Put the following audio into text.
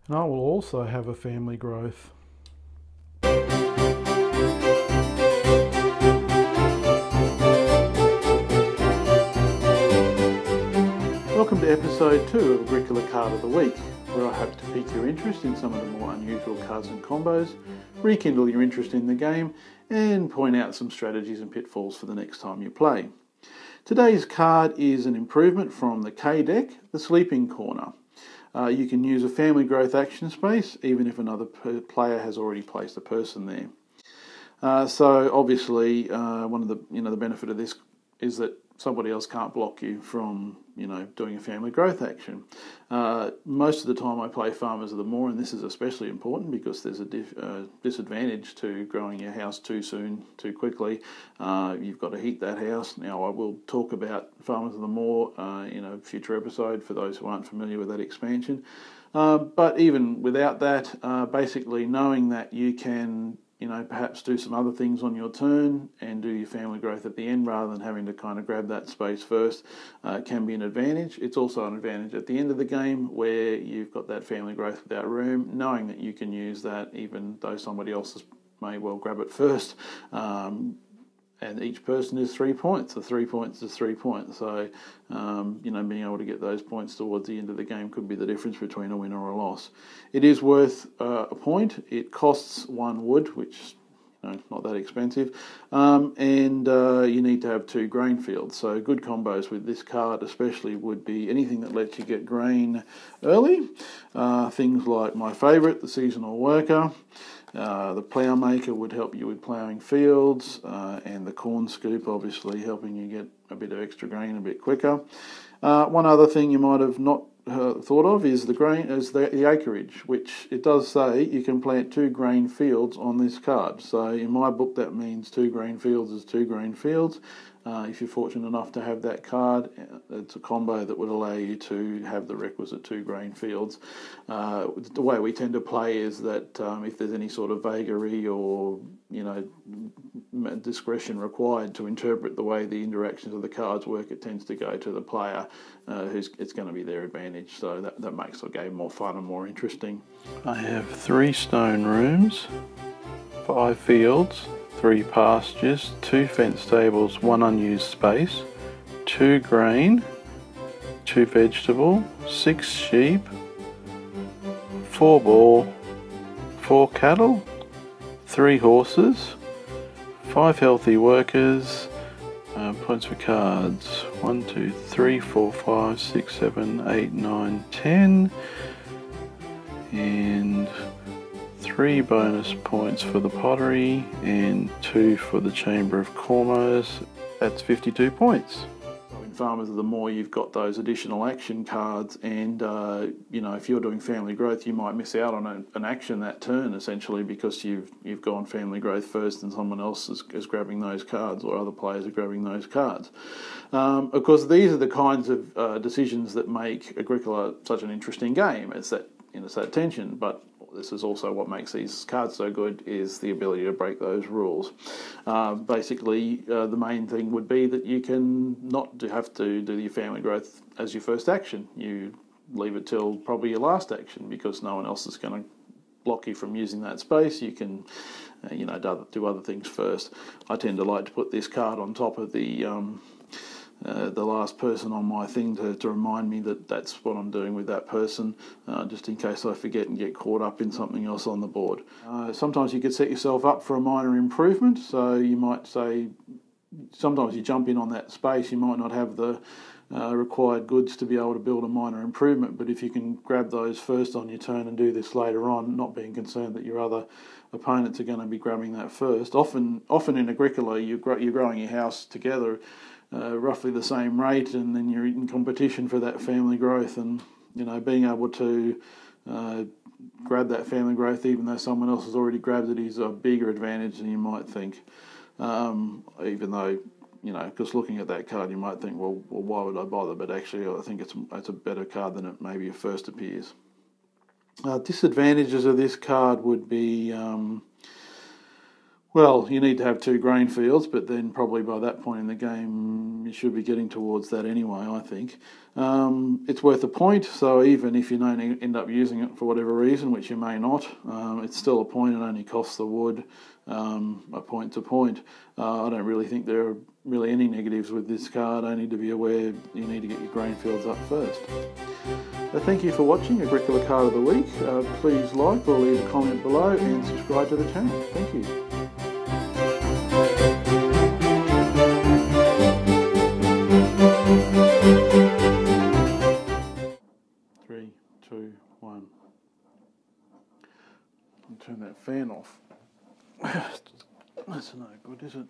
And I will also have a family growth. Welcome to episode 2 of Agricola Card of the Week, where I hope to pique your interest in some of the more unusual cards and combos, rekindle your interest in the game, and point out some strategies and pitfalls for the next time you play. Today's card is an improvement from the K deck, the Sleeping Corner. You can use a family growth action space even if another player has already placed a person there. So obviously, one of the benefit of this is that somebody else can't block you from doing a family growth action. Most of the time I play Farmers of the Moor, and this is especially important because there's a disadvantage to growing your house too soon, too quickly. You've got to heat that house. Now I will talk about Farmers of the Moor in a future episode for those who aren't familiar with that expansion. But even without that, basically knowing that you can perhaps do some other things on your turn and do your family growth at the end rather than having to kind of grab that space first can be an advantage. It's also an advantage at the end of the game where you've got that family growth without room, knowing that you can use that even though somebody else may well grab it first. And each person is 3 points. The 3 points is 3 points. So, being able to get those points towards the end of the game could be the difference between a win or a loss. It is worth a point. It costs 1 wood, which not that expensive. And you need to have 2 grain fields. So good combos with this card especially would be anything that lets you get grain early. Things like my favourite, the Seasonal Worker. The plough maker would help you with ploughing fields, and the corn scoop obviously helping you get a bit of extra grain a bit quicker. One other thing you might have not thought of is the acreage, which it does say you can plant 2 grain fields on this card. So in my book that means 2 grain fields is 2 grain fields. If you're fortunate enough to have that card, it's a combo that would allow you to have the requisite 2 grain fields. The way we tend to play is that if there's any sort of vagary or discretion required to interpret the way the interactions of the cards work, it tends to go to the player it's going to be their advantage. So that makes the game more fun and more interesting. I have 3 stone rooms, 5 fields, 3 pastures, 2 fence stables, 1 unused space, 2 grain, 2 vegetable, 6 sheep, 4 boar, 4 cattle, 3 horses, 5 healthy workers. Points for cards 1, 2, 3, 4, 5, 6, 7, 8, 9, 10, and 3 bonus points for the pottery and 2 for the Chamber of Commerce. That's 52 points. In Farmers of the Moor you've got those additional action cards, and if you're doing family growth you might miss out on an action that turn essentially because you've gone family growth first and someone else is grabbing those cards, or other players are grabbing those cards. Of course these are the kinds of decisions that make Agricola such an interesting game. It's that tension, but this is also what makes these cards so good, is the ability to break those rules. Basically, the main thing would be that you can not have to do your family growth as your first action. You leave it till probably your last action because no one else is going to block you from using that space. You can do other things first. I tend to like to put this card on top of the last person on my thing to remind me that that's what I'm doing with that person, just in case I forget and get caught up in something else on the board. Sometimes you could set yourself up for a minor improvement, so you might say sometimes you jump in on that space, you might not have the required goods to be able to build a minor improvement, but if you can grab those first on your turn and do this later on, not being concerned that your other opponents are going to be grabbing that first. Often in Agricola you're growing your house together roughly the same rate, and then you're in competition for that family growth, and being able to grab that family growth even though someone else has already grabbed it is a bigger advantage than you might think. Even though because looking at that card you might think, well why would I bother, but actually I think it's a better card than it maybe first appears. Disadvantages of this card would be Well, you need to have 2 grain fields, but then probably by that point in the game you should be getting towards that anyway, I think. It's worth a point, so even if you don't end up using it for whatever reason, which you may not, it's still a point. It only costs the wood a point to point. I don't really think there are really any negatives with this card, only to be aware you need to get your grain fields up first. Thank you for watching Agricola Card of the Week. Please like or leave a comment below and subscribe to the channel. Thank you. 3, 2, 1. I'll turn that fan off. That's no good, is it?